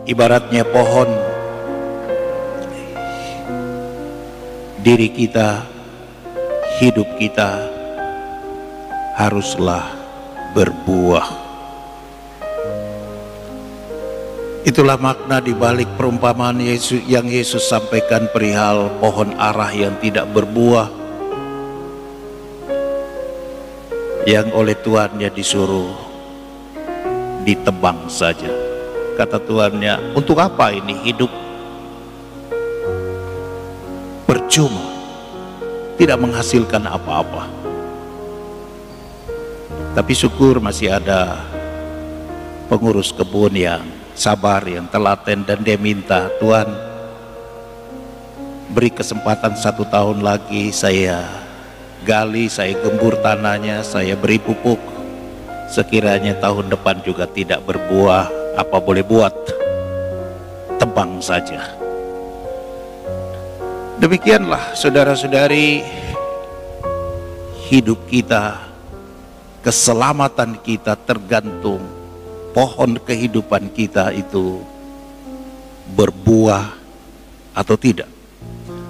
Ibaratnya pohon, diri kita, hidup kita haruslah berbuah. Itulah makna di balik perumpamaan yang Yesus sampaikan perihal pohon ara yang tidak berbuah, yang oleh Tuannya disuruh ditebang saja. Kata Tuannya, untuk apa ini hidup? Percuma, tidak menghasilkan apa-apa. Tapi syukur masih ada pengurus kebun yang sabar, yang telaten, dan dia minta, Tuhan beri kesempatan 1 tahun lagi, saya gali, saya gembur tanahnya, saya beri pupuk. Sekiranya tahun depan juga tidak berbuah, apa boleh buat? Tebang saja. Demikianlah saudara-saudari, hidup kita, keselamatan kita tergantung pohon kehidupan kita itu berbuah atau tidak.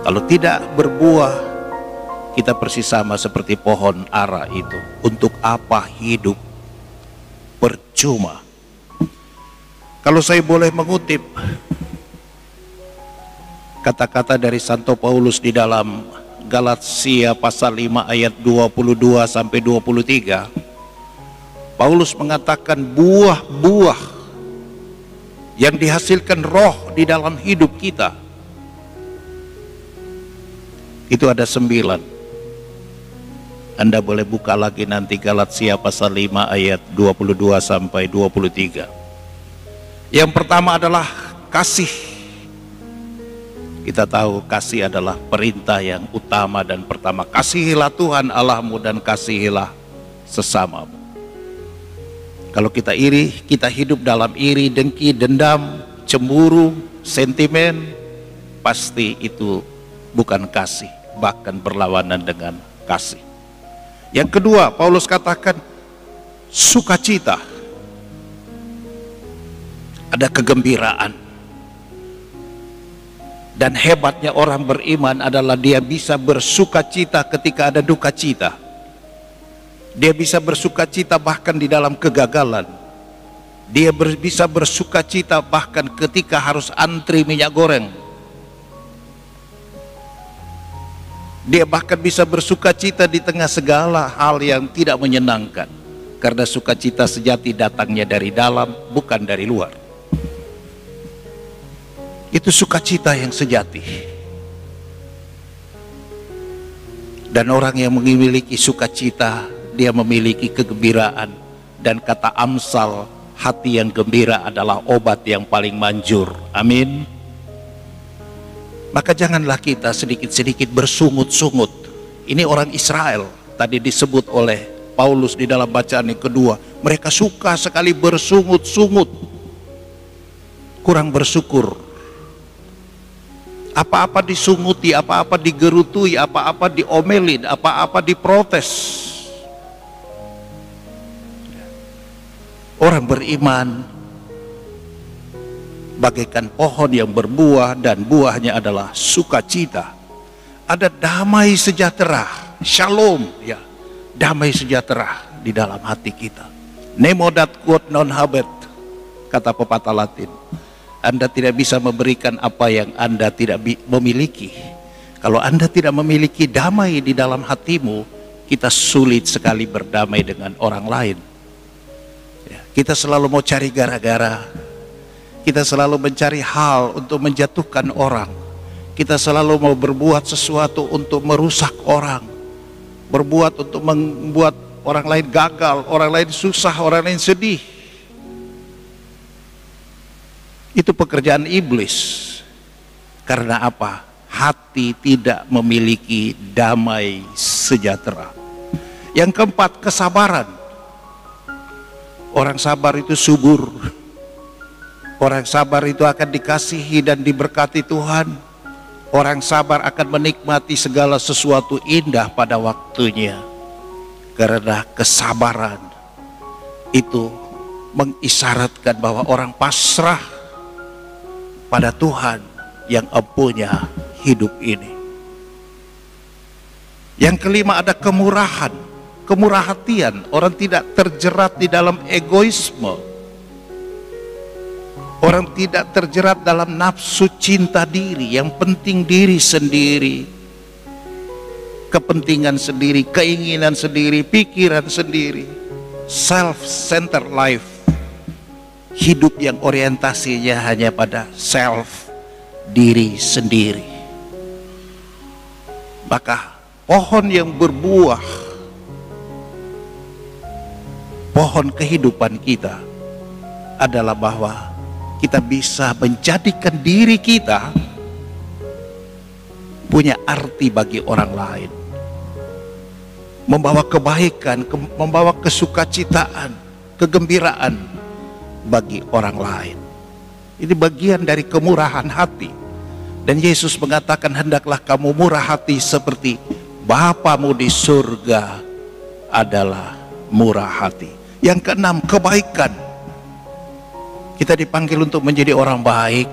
Kalau tidak berbuah, kita persis sama seperti pohon ara itu. Untuk apa hidup? Percuma. Kalau saya boleh mengutip kata-kata dari Santo Paulus di dalam Galatia pasal 5 ayat 22 sampai 23, Paulus mengatakan buah-buah yang dihasilkan roh di dalam hidup kita itu ada 9. Anda boleh buka lagi nanti Galatia pasal 5 ayat 22 sampai 23. Yang pertama adalah kasih. Kita tahu kasih adalah perintah yang utama dan pertama. Kasihilah Tuhan Allahmu dan kasihilah sesamamu. Kalau kita iri, kita hidup dalam iri, dengki, dendam, cemburu, sentimen, pasti itu bukan kasih, bahkan berlawanan dengan kasih. Yang kedua, Paulus katakan sukacita. Ada kegembiraan. Dan hebatnya orang beriman adalah dia bisa bersukacita ketika ada duka cita. Dia bisa bersukacita bahkan di dalam kegagalan. Dia bisa bersukacita bahkan ketika harus antri minyak goreng. Dia bahkan bisa bersukacita di tengah segala hal yang tidak menyenangkan. Karena sukacita sejati datangnya dari dalam, bukan dari luar. Itu sukacita yang sejati. Dan orang yang memiliki sukacita, dia memiliki kegembiraan. Dan kata Amsal, hati yang gembira adalah obat yang paling manjur. Amin. Maka janganlah kita sedikit-sedikit bersungut-sungut. Ini orang Israel, tadi disebut oleh Paulus di dalam bacaan yang kedua. Mereka suka sekali bersungut-sungut, kurang bersyukur. Apa-apa disunguti, apa-apa digerutui, apa-apa diomelin, apa-apa diprotes. Orang beriman bagaikan pohon yang berbuah dan buahnya adalah sukacita. Ada damai sejahtera, shalom, ya, damai sejahtera di dalam hati kita. Nemo dat quod non habet, kata pepatah Latin. Anda tidak bisa memberikan apa yang Anda tidak memiliki. Kalau Anda tidak memiliki damai di dalam hatimu, kita sulit sekali berdamai dengan orang lain. Ya, kita selalu mau cari gara-gara. Kita selalu mencari hal untuk menjatuhkan orang. Kita selalu mau berbuat sesuatu untuk merusak orang. Berbuat untuk membuat orang lain gagal, orang lain susah, orang lain sedih. Itu pekerjaan iblis. Karena apa? Hati tidak memiliki damai sejahtera. Yang keempat, kesabaran. Orang sabar itu subur. Orang sabar itu akan dikasihi dan diberkati Tuhan. Orang sabar akan menikmati segala sesuatu indah pada waktunya. Karena kesabaran itu mengisyaratkan bahwa orang pasrah pada Tuhan yang empunya hidup ini. Yang kelima ada kemurahan, kemurah hatian. Orang tidak terjerat di dalam egoisme. Orang tidak terjerat dalam nafsu cinta diri, yang penting diri sendiri, kepentingan sendiri, keinginan sendiri, pikiran sendiri. Self-centered life, hidup yang orientasinya hanya pada self, diri sendiri. Maka pohon yang berbuah, pohon kehidupan kita adalah bahwa kita bisa menjadikan diri kita punya arti bagi orang lain, membawa kebaikan, membawa kesukacitaan, kegembiraan bagi orang lain. Ini bagian dari kemurahan hati. Dan Yesus mengatakan, hendaklah kamu murah hati seperti Bapamu di surga adalah murah hati. Yang keenam, kebaikan. Kita dipanggil untuk menjadi orang baik.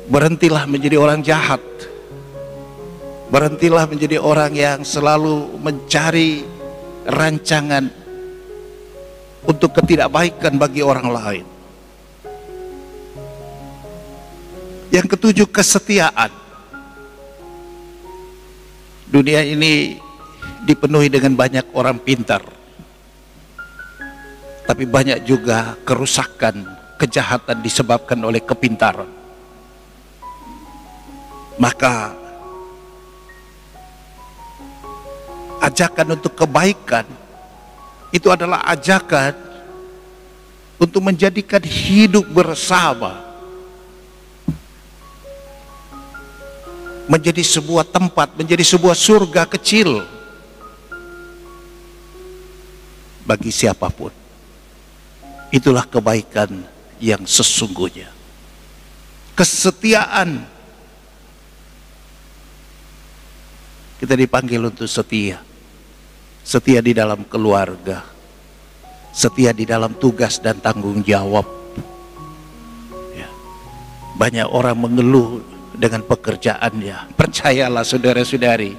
Berhentilah menjadi orang jahat. Berhentilah menjadi orang yang selalu mencari rancangan untuk ketidakbaikan bagi orang lain. Yang ketujuh, kesetiaan. Dunia ini dipenuhi dengan banyak orang pintar, tapi banyak juga kerusakan, kejahatan disebabkan oleh kepintaran. Maka ajakan untuk kebaikan itu adalah ajakan untuk menjadikan hidup bersama menjadi sebuah tempat, menjadi sebuah surga kecil bagi siapapun. Itulah kebaikan yang sesungguhnya. Kesetiaan. Kita dipanggil untuk setia. Setia di dalam keluarga, setia di dalam tugas dan tanggung jawab. Ya. Banyak orang mengeluh dengan pekerjaannya. Percayalah saudara-saudari,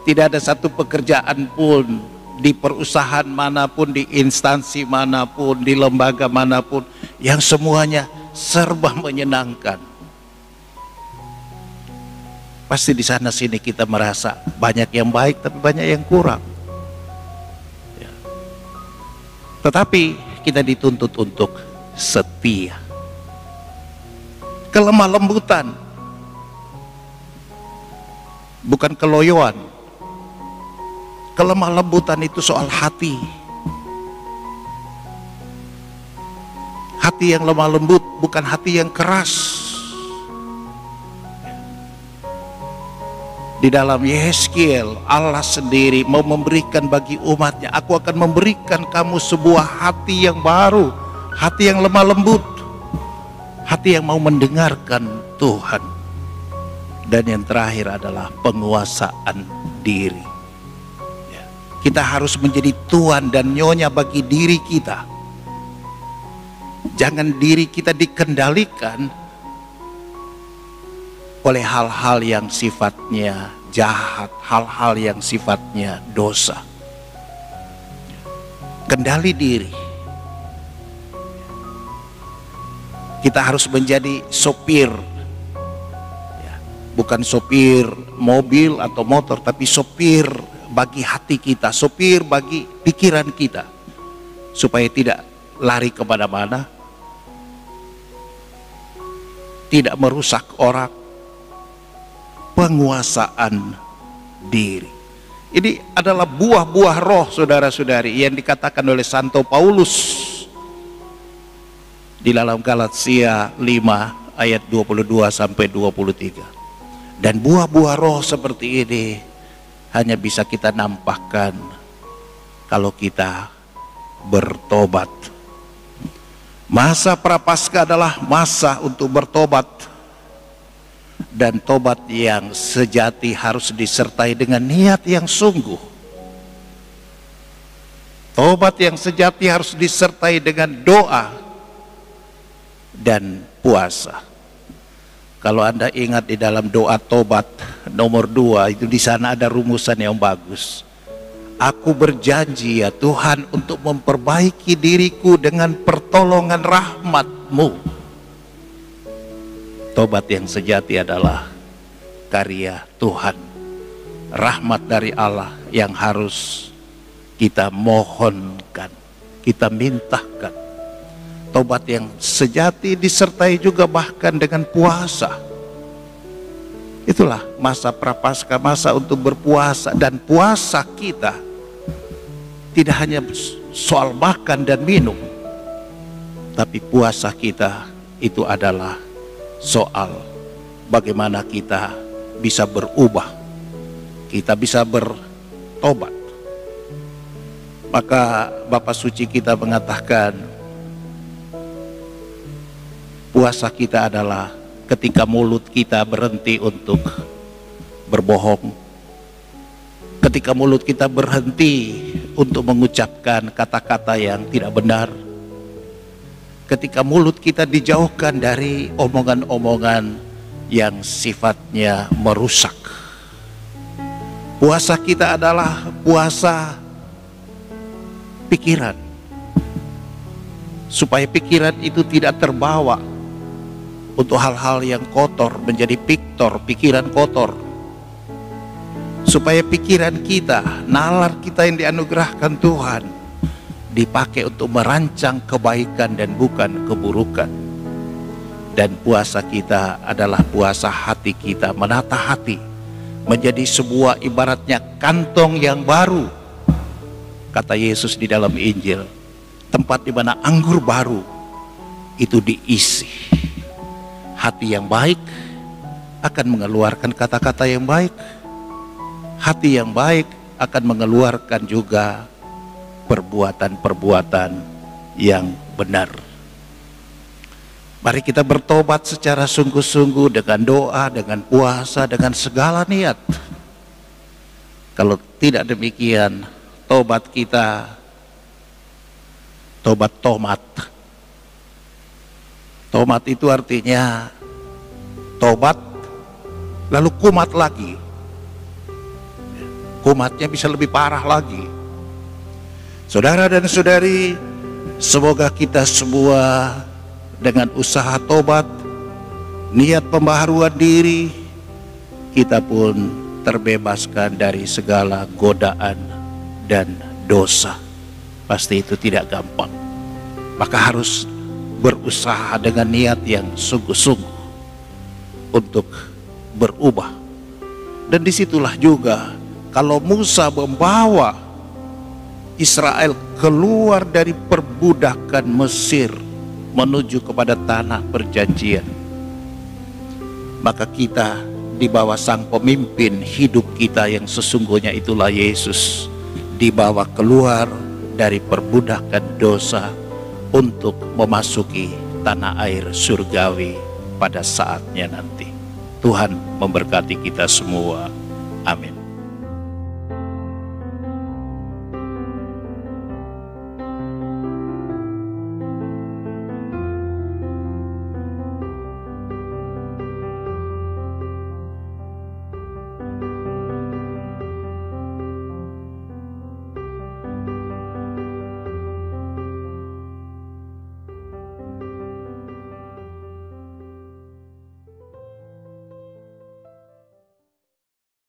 tidak ada satu pekerjaan pun di perusahaan manapun, di instansi manapun, di lembaga manapun yang semuanya serba menyenangkan. Pasti di sana sini kita merasa banyak yang baik tapi banyak yang kurang. Ya. Tetapi kita dituntut untuk setia. Kelemah lembutan, bukan keloyoan. Kelemah lembutan itu soal hati. Hati yang lemah lembut, bukan hati yang keras. Di dalam Yeskiel, Allah sendiri mau memberikan bagi umatnya, aku akan memberikan kamu sebuah hati yang baru, hati yang lemah lembut, hati yang mau mendengarkan Tuhan. Dan yang terakhir adalah penguasaan diri. Ya. Kita harus menjadi tuan dan nyonya bagi diri kita. Jangan diri kita dikendalikan oleh hal-hal yang sifatnya jahat, hal-hal yang sifatnya dosa. Kendali diri. Kita harus menjadi sopir, ya, bukan sopir mobil atau motor, tapi sopir bagi hati kita, sopir bagi pikiran kita, supaya tidak lari kemana-mana, tidak merusak orang. Penguasaan diri. Ini adalah buah-buah roh, saudara-saudari, yang dikatakan oleh Santo Paulus di dalam Galatia 5 ayat 22 sampai 23. Dan buah-buah roh seperti ini hanya bisa kita nampakkan kalau kita bertobat. Masa Prapaskah adalah masa untuk bertobat. Dan tobat yang sejati harus disertai dengan niat yang sungguh. Tobat yang sejati harus disertai dengan doa dan puasa. Kalau Anda ingat di dalam doa tobat nomor 2 itu, di sana ada rumusan yang bagus. Aku berjanji ya Tuhan untuk memperbaiki diriku dengan pertolongan rahmat-Mu. Tobat yang sejati adalah karya Tuhan, rahmat dari Allah yang harus kita mohonkan, kita mintakan. Tobat yang sejati disertai juga bahkan dengan puasa. Itulah masa prapaskah, masa untuk berpuasa. Dan puasa kita tidak hanya soal makan dan minum, tapi puasa kita itu adalah soal bagaimana kita bisa berubah, kita bisa bertobat. Maka Bapak Suci kita mengatakan, puasa kita adalah ketika mulut kita berhenti untuk berbohong, ketika mulut kita berhenti untuk mengucapkan kata-kata yang tidak benar, ketika mulut kita dijauhkan dari omongan-omongan yang sifatnya merusak. Puasa kita adalah puasa pikiran, supaya pikiran itu tidak terbawa untuk hal-hal yang kotor, menjadi pikiran kotor. Supaya pikiran kita, nalar kita yang dianugerahkan Tuhan, dipakai untuk merancang kebaikan dan bukan keburukan. Dan puasa kita adalah puasa hati kita, menata hati menjadi sebuah ibaratnya kantong yang baru. Kata Yesus di dalam Injil, tempat di mana anggur baru itu diisi. Hati yang baik akan mengeluarkan kata-kata yang baik. Hati yang baik akan mengeluarkan juga perbuatan-perbuatan yang benar. Mari kita bertobat secara sungguh-sungguh dengan doa, dengan puasa, dengan segala niat. Kalau tidak demikian, tobat kita tobat tomat. Tomat itu artinya tobat lalu kumat lagi. Kumatnya bisa lebih parah lagi. Saudara dan saudari, semoga kita semua dengan usaha tobat, niat pembaharuan diri, kita pun terbebaskan dari segala godaan dan dosa. Pasti itu tidak gampang. Maka harus berusaha dengan niat yang sungguh-sungguh untuk berubah. Dan disitulah juga kalau Musa membawa Israel keluar dari perbudakan Mesir menuju kepada tanah perjanjian, maka kita di bawah sang pemimpin hidup kita yang sesungguhnya, itulah Yesus, dibawa keluar dari perbudakan dosa untuk memasuki tanah air surgawi pada saatnya nanti. Tuhan memberkati kita semua. Amin.